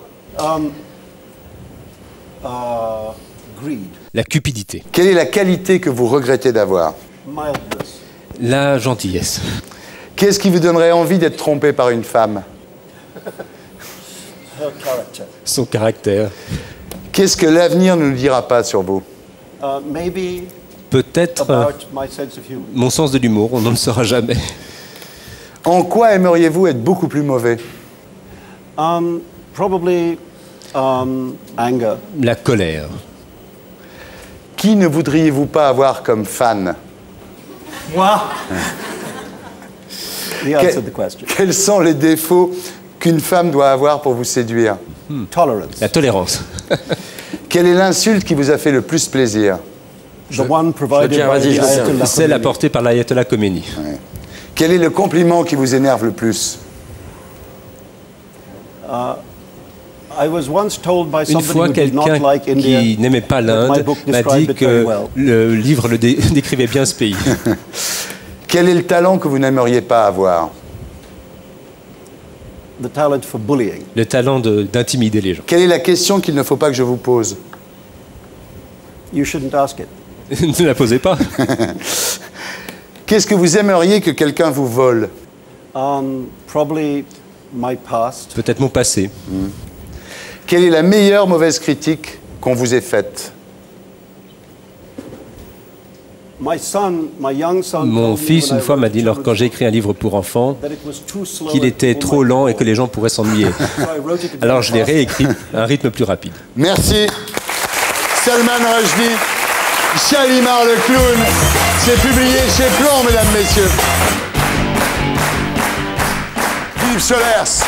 Greed. La cupidité. Quelle est la qualité que vous regrettez d'avoir? Mildness. La gentillesse. Qu'est-ce qui vous donnerait envie d'être trompé par une femme? Her character. Son caractère. Qu'est-ce que l'avenir ne nous dira pas sur vous? Maybe Peut-être about my sense of humor. mon sens de l'humour, on n'en le saura jamais. En quoi aimeriez-vous être beaucoup plus mauvais? Probably anger. La colère. Qui ne voudriez-vous pas avoir comme fan? Moi. The answer to the question. Quels sont les défauts qu'une femme doit avoir pour vous séduire? Tolerance. La tolérance. Quelle est l'insulte qui vous a fait le plus plaisir? The one provided by the Ayatollah Celle Khomeini. apportée par l'Ayatollah Khomeini. Ouais. Quel est le compliment qui vous énerve le plus? I was once told by Une somebody fois, who did not quelqu'un like India qui n'aimait pas that my l'Inde book m'a described dit it very que well. le livre décrivait bien ce pays. Quel est le talent que vous n'aimeriez pas avoir? The talent for bullying. Le talent d'intimider les gens. Quelle est la question qu'il ne faut pas que je vous pose? You shouldn't ask it. Ne la posez pas. Qu'est-ce que vous aimeriez que quelqu'un vous vole? Probably my past. Peut-être mon passé. Quelle est la meilleure mauvaise critique qu'on vous ait faite? My young son Mon told me fils, when une I fois, wrote m'a dit, children's quand j'ai écrit un livre pour enfants, that it was too slow qu'il and était people trop might lent et bore. que les gens pourraient s'ennuyer. So I wrote it in Alors the je l'ai past. réécrit à un rythme plus rapide. Merci. Salman Rushdie, Chalimar le clown. C'est publié chez Plomb, mesdames, messieurs. Yves Solers,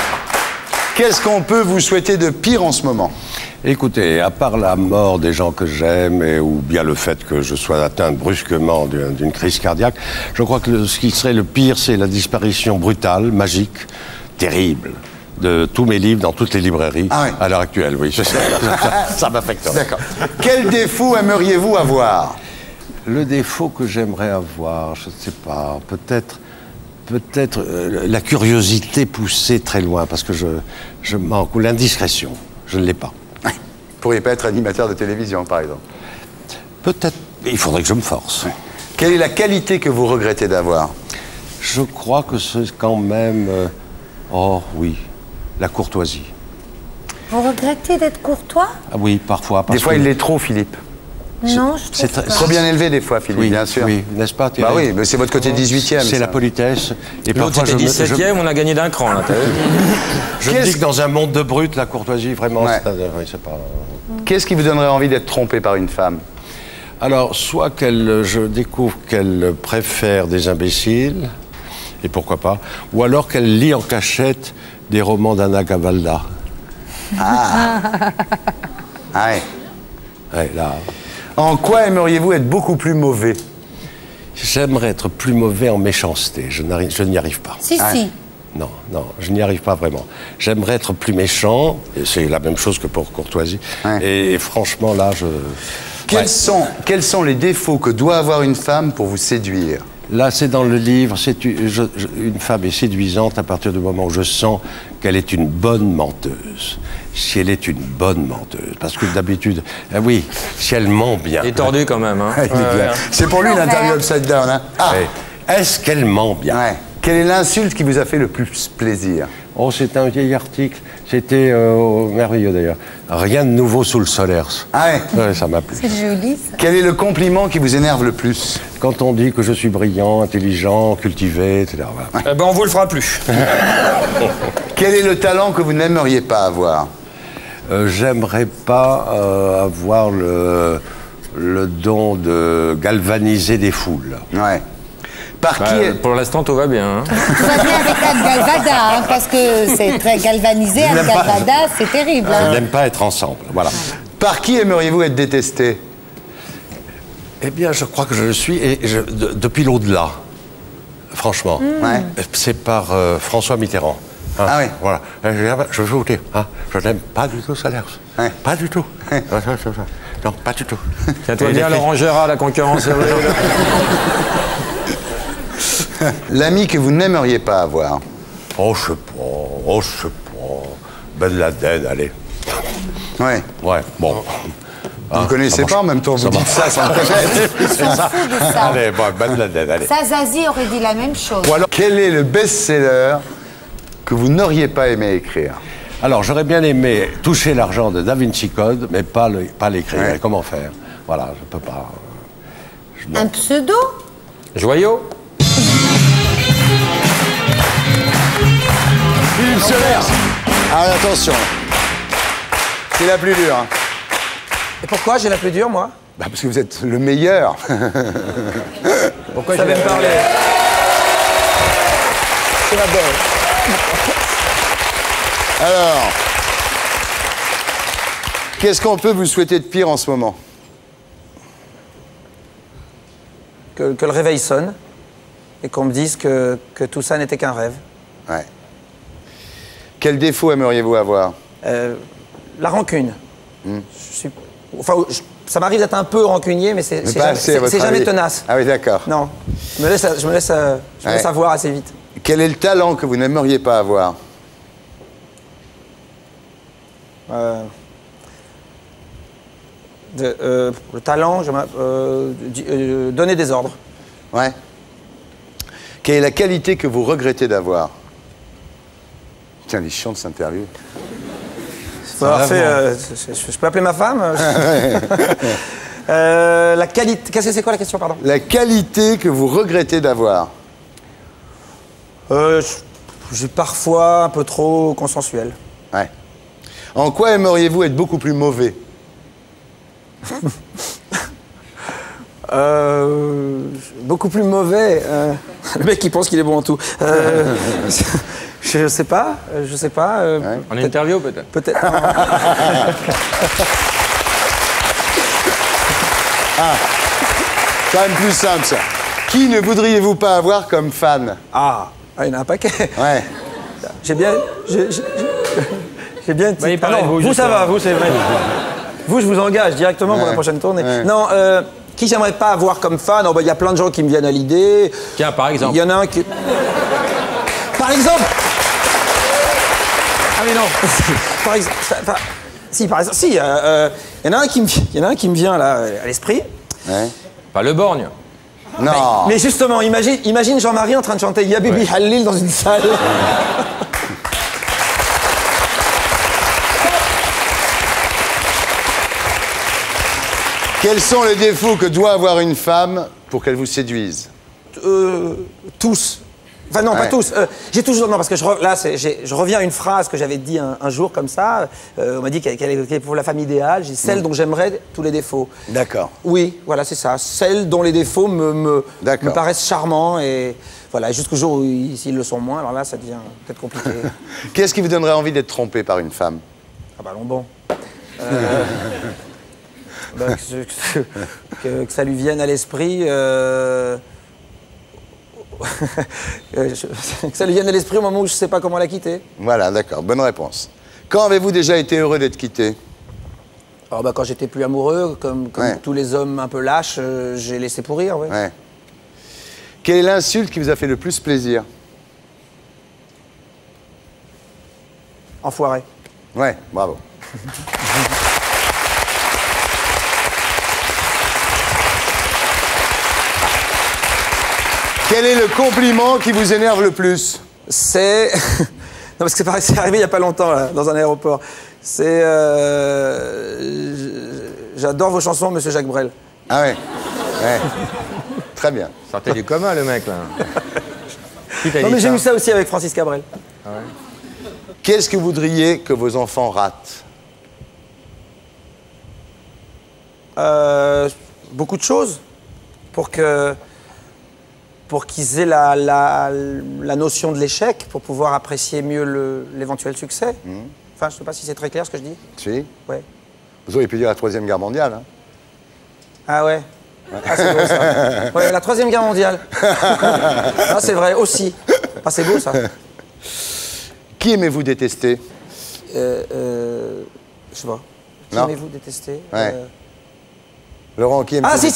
qu'est-ce qu'on peut vous souhaiter de pire en ce moment? Écoutez, à part la mort des gens que j'aime ou bien le fait que je sois atteint brusquement d'une crise cardiaque, je crois que ce qui serait le pire, c'est la disparition brutale, magique, terrible de tous mes livres dans toutes les librairies à l'heure actuelle. Oui, ça m'affecte. D'accord. Quel défaut aimeriez-vous avoir? Le défaut que j'aimerais avoir, je ne sais pas, peut-être la curiosité poussée très loin, parce que je manque, ou l'indiscrétion, je ne l'ai pas. Vous ne pourriez pas être animateur de télévision, par exemple? Peut-être, il faudrait que je me force. Quelle est la qualité que vous regrettez d'avoir? Je crois que c'est quand même... oh oui, la courtoisie. Vous regrettez d'être courtois? Ah oui, parfois. Des fois, il l'est trop, Philippe. Non, je trouve pas. Trop bien élevé, des fois, Philippe, Oui, bien sûr. oui, n'est-ce pas, Bah oui, mais c'est votre côté 18e. C'est la politesse. Et L'autre parfois, était 17e, on a gagné d'un cran, là, t'as vu? Je me dis que dans un monde de brutes, la courtoisie, vraiment, Ouais. c'est pas... Qu'est-ce qui vous donnerait envie d'être trompé par une femme? Alors, soit je découvre qu'elle préfère des imbéciles, et pourquoi pas, ou alors qu'elle lit en cachette des romans d'Anna Gavalda. Ah ouais. Ouais, là... En quoi aimeriez-vous être beaucoup plus mauvais? J'aimerais être plus mauvais en méchanceté. Je n'y arrive pas. Si, si. Non, je n'y arrive pas vraiment. J'aimerais être plus méchant, et c'est la même chose que pour courtoisie. Ouais. Et franchement, là, Quels sont les défauts que doit avoir une femme pour vous séduire? Là, c'est dans le livre, une femme est séduisante à partir du moment où je sens qu'elle est une bonne menteuse. Si elle est une bonne menteuse. Parce que d'habitude, oui, si elle ment bien. Il est tordu quand même. Hein. C'est pour lui l'interview Upside Down. Hein. Est-ce qu'elle ment bien? Quelle est l'insulte qui vous a fait le plus plaisir? Oh, c'est un vieil article. C'était merveilleux d'ailleurs. Rien de nouveau sous le solaire. Ah ouais, ça m'a plu. C'est joli, ça. Quel est le compliment qui vous énerve le plus? Quand on dit que je suis brillant, intelligent, cultivé, etc. Voilà. Eh ben, on vous le fera plus. Quel est le talent que vous n'aimeriez pas avoir? J'aimerais pas avoir le don de galvaniser des foules. Ouais. Pour l'instant, tout va bien. Hein. Tout va bien avec Anne Galvada, hein, parce que c'est très galvanisé. Anne Galvada, c'est terrible. Je Hein. n'aime pas être ensemble. Voilà. Par qui aimeriez-vous être détesté? Eh bien, je crois que je le suis, depuis l'au-delà. Franchement. C'est par François Mitterrand. Hein, ah oui. Voilà. Je vais vous dire, hein, je n'aime pas du tout Salers. Pas du tout. Non, pas du tout. Tiens-toi bien, Laurent Gérard, la concurrence. L'ami que vous n'aimeriez pas avoir? Oh, je sais pas. Ben Laden, allez. Ouais. Ouais, bon. Vous ne connaissez pas, en même temps, vous dites ça sans le Ils sont fous de ça. Allez, bon, Ben Laden, allez. Ça, Zazie aurait dit la même chose. Ou alors, quel est le best-seller que vous n'auriez pas aimé écrire? Alors, j'aurais bien aimé toucher l'argent de Da Vinci Code, mais pas l'écrire. Ouais. Comment faire? Voilà, je peux pas. Un pseudo? Joyau? Philippe Solers. Alors attention, c'est la plus dure. Hein. Et pourquoi j'ai la plus dure, moi? Bah parce que vous êtes le meilleur. Pourquoi ça va me parler? C'est la belle. Alors, qu'est-ce qu'on peut vous souhaiter de pire en ce moment? Que le réveil sonne et qu'on me dise que tout ça n'était qu'un rêve. Ouais. Quel défaut aimeriez-vous avoir? La rancune. Ça m'arrive d'être un peu rancunier, mais c'est jamais tenace. Ah oui, d'accord. Non, je me laisse avoir assez vite. Quel est le talent que vous n'aimeriez pas avoir? Le talent, donner des ordres. Ouais. Quelle est la qualité que vous regrettez d'avoir? Tiens, les chiants de cette interview. Je peux appeler ma femme? La qualité. Qu'est-ce que c'est quoi la question, pardon? La qualité que vous regrettez d'avoir? J'ai parfois un peu trop consensuel. Ouais. En quoi aimeriez-vous être beaucoup plus mauvais? Beaucoup plus mauvais. Le mec qui pense qu'il est bon en tout. Je sais pas. En interview peut-être. Peut-être. Quand même plus simple ça. Qui ne voudriez-vous pas avoir comme fan? Il y en a un paquet. Ouais. J'ai bien. Vous ça va, vous c'est vrai. Vous, je vous engage directement pour la prochaine tournée. Ouais. Non, qui j'aimerais pas avoir comme fan? Il y a plein de gens qui me viennent à l'idée. Tiens, par exemple. Il y en a un qui. Par exemple. Ah mais non. Par exemple. Si, par exemple. Si. Il y en a un qui me vient là à l'esprit. Ouais. Pas le borgne. Non. Mais justement, imagine Jean-Marie en train de chanter Ya Bibi Halil dans une salle. Quels sont les défauts que doit avoir une femme pour qu'elle vous séduise? Tous. Enfin non, pas tous. J'ai toujours... Non, parce que je reviens à une phrase que j'avais dit un jour comme ça. On m'a dit qu'elle est pour la femme idéale. J'ai celle dont j'aimerais tous les défauts. D'accord. Oui, voilà, c'est ça. Celle dont les défauts me paraissent charmants. Et voilà, jusqu'au jour où s'ils le sont moins, alors là, ça devient peut-être compliqué. Qu'est-ce qui vous donnerait envie d'être trompé par une femme? Ah bah bon. Que ça lui vienne à l'esprit... que ça lui vienne à l'esprit au moment où je ne sais pas comment la quitter. Voilà, d'accord, bonne réponse. Quand avez-vous déjà été heureux d'être quitté? Alors, bah, quand j'étais plus amoureux, comme tous les hommes un peu lâches, j'ai laissé pourrir. Ouais. Ouais. Quelle est l'insulte qui vous a fait le plus plaisir? Enfoiré. Ouais, bravo. Quel est le compliment qui vous énerve le plus? C'est... non, parce que c'est arrivé il n'y a pas longtemps, là, dans un aéroport. C'est... J'adore vos chansons, Monsieur Jacques Brel. Ah ouais, ouais. Très bien. Sortez du commun, le mec, là. Non, mais j'ai eu ça aussi avec Francis Cabrel. Ah ouais. Qu'est-ce que vous voudriez que vos enfants ratent? Beaucoup de choses pour qu'ils aient la notion de l'échec, pour pouvoir apprécier mieux l'éventuel succès. Enfin, je ne sais pas si c'est très clair ce que je dis. Si. Ouais. Vous auriez pu dire la Troisième Guerre mondiale. Hein. Ah ouais. Ah, c'est beau ça. Ouais, la Troisième Guerre mondiale. Ah, c'est vrai aussi. Ah, c'est beau ça. Qui aimez-vous détester? Je sais pas. Qui aimez-vous détester? Ouais. Laurent, qui aime? Ah si.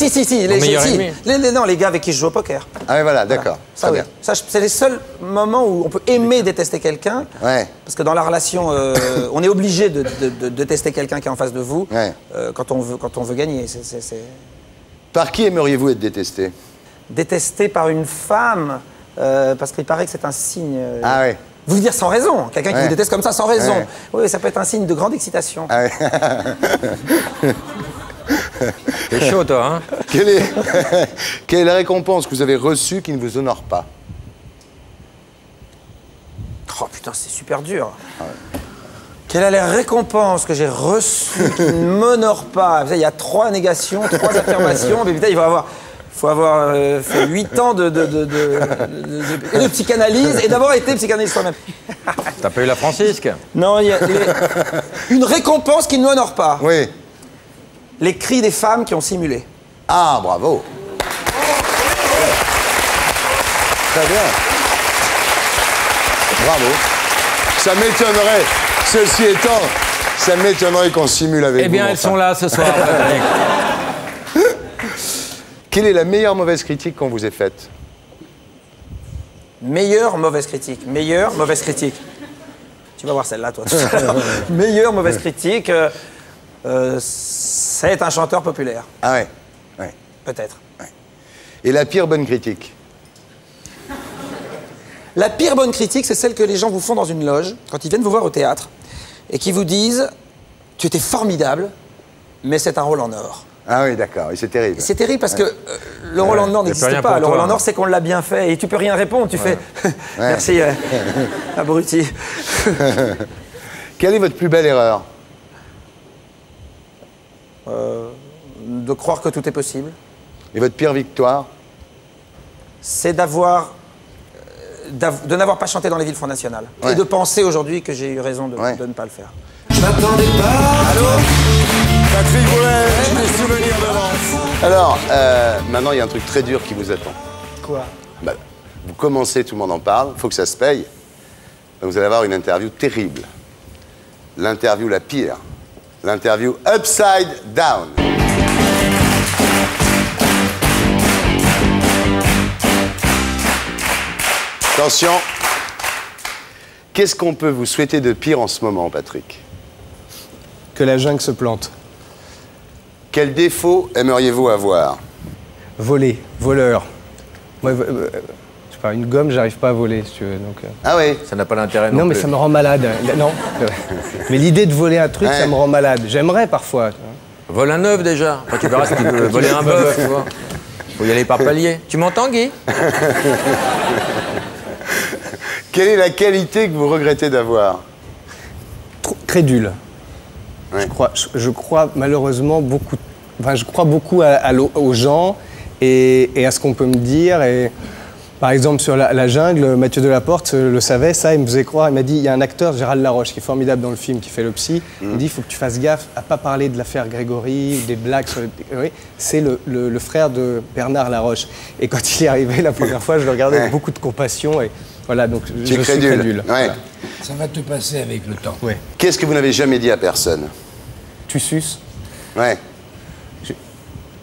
Les gars avec qui je joue au poker. Ah oui, voilà, d'accord. Ça, oui. Ça, c'est les seuls moments où on peut aimer détester quelqu'un. Ouais. Parce que dans la relation, on est obligé de détester quelqu'un qui est en face de vous quand on veut gagner. Par qui aimeriez-vous être détesté? Détesté par une femme, parce qu'il paraît que c'est un signe. Ah ouais. Vous dire sans raison. Quelqu'un qui vous déteste comme ça sans raison. Ouais. Oui, ça peut être un signe de grande excitation. Ah ouais. T'es chaud, toi, hein? Quelle est la récompense que vous avez reçue qui ne vous honore pas? Oh putain, c'est super dur. Ah ouais. Quelle est la récompense que j'ai reçue qui ne m'honore pas? Il y a 3 négations, 3 affirmations, mais putain, il faut avoir fait 8 ans de psychanalyse et d'avoir été psychanalyste soi-même. T'as pas eu la Francisque? Non, il y a une récompense qui ne m'honore pas. Oui. Les cris des femmes qui ont simulé. Ah, bravo. Très bien. Bravo. Ça m'étonnerait, ceci étant, ça m'étonnerait qu'on simule avec vous. Eh bien, elles sont là ce soir. Quelle est la meilleure mauvaise critique qu'on vous ait faite? Meilleure mauvaise critique. Meilleure mauvaise critique. Tu vas voir celle-là, toi. Meilleure mauvaise critique. C'est un chanteur populaire. Ah ouais, ouais. Peut-être. Ouais. Et la pire bonne critique? La pire bonne critique, c'est celle que les gens vous font dans une loge, quand ils viennent vous voir au théâtre, et qui vous disent « Tu étais formidable, mais c'est un rôle en or ». Ah oui, d'accord, et c'est terrible. C'est terrible parce que le rôle en or n'existe pas. Le rôle en or, c'est qu'on l'a bien fait, et tu peux rien répondre. Tu fais « Merci, abruti ». Quelle est votre plus belle erreur? De croire que tout est possible. Et votre pire victoire? C'est de n'avoir pas chanté dans les villes Front National. Et de penser aujourd'hui que j'ai eu raison de ne pas le faire. Je m'attendais pas. Allô? Patrick Bruel, des souvenirs d'avance. Alors, maintenant, il y a un truc très dur qui vous attend. Quoi? Bah, vous commencez, tout le monde en parle, il faut que ça se paye. Donc vous allez avoir une interview terrible. L'interview la pire. L'interview Upside Down. Attention. Qu'est-ce qu'on peut vous souhaiter de pire en ce moment, Patrick? Que la jungle se plante. Quel défaut aimeriez-vous avoir? Voler, voleur. Moi, je sais pas, une gomme, j'arrive pas à voler, si tu veux. Donc, Ah oui? Ça n'a pas d'intérêt non mais plus. ça me rend malade. Non. Mais l'idée de voler un truc, ça me rend malade. J'aimerais parfois. Vole un œuf déjà. Enfin, tu verras si tu peux voler un bœuf, tu vois. Faut y aller par palier. Tu m'entends, Guy? Quelle est la qualité que vous regrettez d'avoir? Crédule. Ouais. Je crois malheureusement beaucoup. Enfin, je crois beaucoup aux gens et à ce qu'on peut me dire. Et, par exemple, sur la jungle, Mathieu Delaporte le savait, ça, il me faisait croire. Il m'a dit, il y a un acteur, Gérald Laroche, qui est formidable dans le film, qui fait le psy. Il me dit, il faut que tu fasses gaffe à ne pas parler de l'affaire Grégory, des blagues sur les... Oui, c'est le frère de Bernard Laroche. Et quand il est arrivé la première fois, je le regardais avec beaucoup de compassion. Et voilà, donc je suis crédule. Ouais. Voilà. Ça va te passer avec le temps. Ouais. Qu'est-ce que vous n'avez jamais dit à personne? Tu suces? Ouais.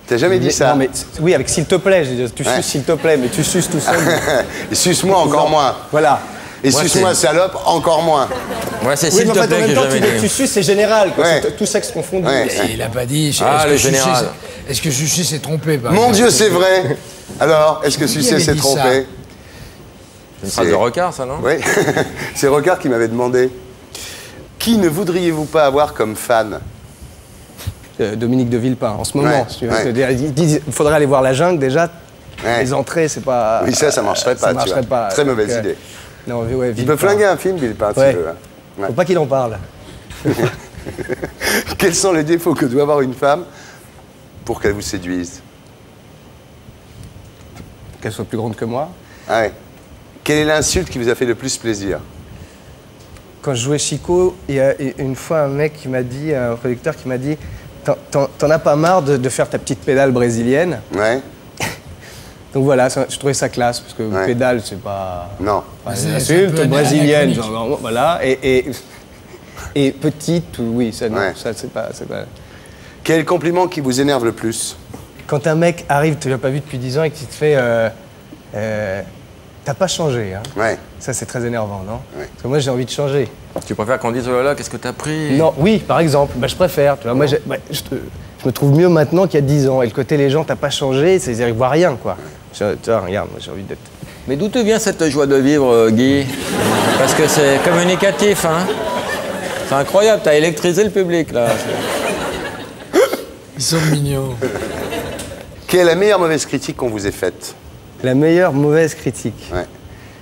T'as jamais dit ça? Non, mais oui, avec s'il te plaît. Je dis, tu suces s'il te plaît, mais tu suces tout seul. Et suce-moi encore moins. Voilà. Et suce-moi salope encore moins. Moi, c'est Oui, s'il mais te en fait, plaît en que même j'ai temps, jamais dit. tu suces, c'est général. Quoi. Ouais. C'est tout sexe confondu. Ouais. Et il n'a pas dit. Ah, le Sucer, général. Est-ce que Sucer s'est trompé par Mon exemple? Dieu, c'est vrai. Alors, est-ce que Sucé avait s'est dit trompé? ça? C'est une phrase de Rocard, ça, non? Oui. C'est Rocard qui m'avait demandé. Qui ne voudriez-vous pas avoir comme fan? Dominique de Villepin, en ce moment. Ouais, Si tu veux. ouais. C'est-à-dire, il faudrait aller voir La Jungle déjà. Ouais. Les entrées, c'est pas. Oui, ça marcherait pas, ça tu marcherait vois. pas. Très Donc, mauvaise idée. Non, ouais, Il peut flinguer un film, Villepin, si Ouais. tu veux. hein. Ouais. Faut pas qu'il en parle. Quels sont les défauts que doit avoir une femme pour qu'elle vous séduise? Qu'elle soit plus grande que moi. Ah ouais. Quelle est l'insulte qui vous a fait le plus plaisir? Quand je jouais Chico, il y a une fois un mec qui m'a dit, un producteur qui m'a dit, t'en as pas marre de faire ta petite pédale brésilienne? Ouais. Donc voilà, je trouvais ça classe, parce que pédale, c'est pas... Non. Pas C'est une un insulte peu brésilienne, anachronique. genre, voilà. Et petite, oui, ça, non, Ouais. ça c'est pas... Quel est le compliment qui vous énerve le plus? Quand un mec arrive, tu l'as pas vu depuis 10 ans, et qu'il te fait... t'as pas changé, hein? Ouais. Ça, c'est très énervant, non? Ouais. Parce que moi, j'ai envie de changer. Tu préfères qu'on dise, oh là là, qu'est-ce que t'as pris? Non, oui, par exemple, bah, je préfère. Tu vois, moi, je me trouve mieux maintenant qu'il y a 10 ans. Et le côté les gens, t'as pas changé, c'est-à-dire qu'ils voient rien, quoi. Tu vois, regarde, moi j'ai envie d'être... Mais d'où te vient cette joie de vivre, Guy? Parce que c'est communicatif, hein? C'est incroyable, t'as électrisé le public, là. Ils sont mignons. Quelle est la meilleure mauvaise critique qu'on vous ait faite? La meilleure mauvaise critique. Ouais.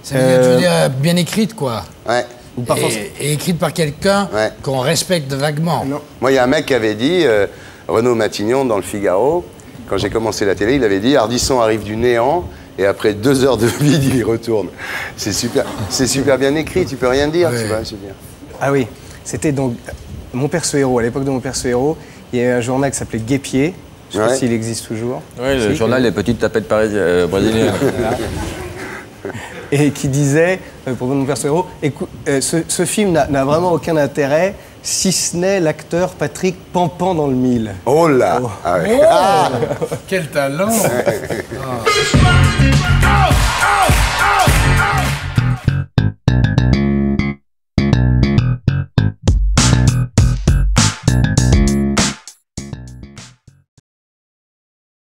Ça veut dire bien écrite, quoi. Ouais. Ou pas forcément. Et écrite par quelqu'un qu'on respecte vaguement. Non. Moi, il y a un mec qui avait dit, Renaud Matignon, dans le Figaro, quand j'ai commencé la télé, il avait dit Ardisson arrive du néant et après 2 heures de vide, il y retourne. C'est super bien écrit, tu peux rien dire, tu vois, c'est bien. Ah oui, c'était donc Mon Père ce héros. À l'époque de Mon Père ce héros, il y avait un journal qui s'appelait Guépier. Je sais pas s'il existe toujours. Oui, le journal des petites tapettes brésiliennes. Voilà. Et qui disait, pour Mon Père ce héros, ce film n'a vraiment aucun intérêt, si ce n'est l'acteur Patrick Pampan dans le mille. Oh là Ah ouais. Quel talent Ouais. Ah.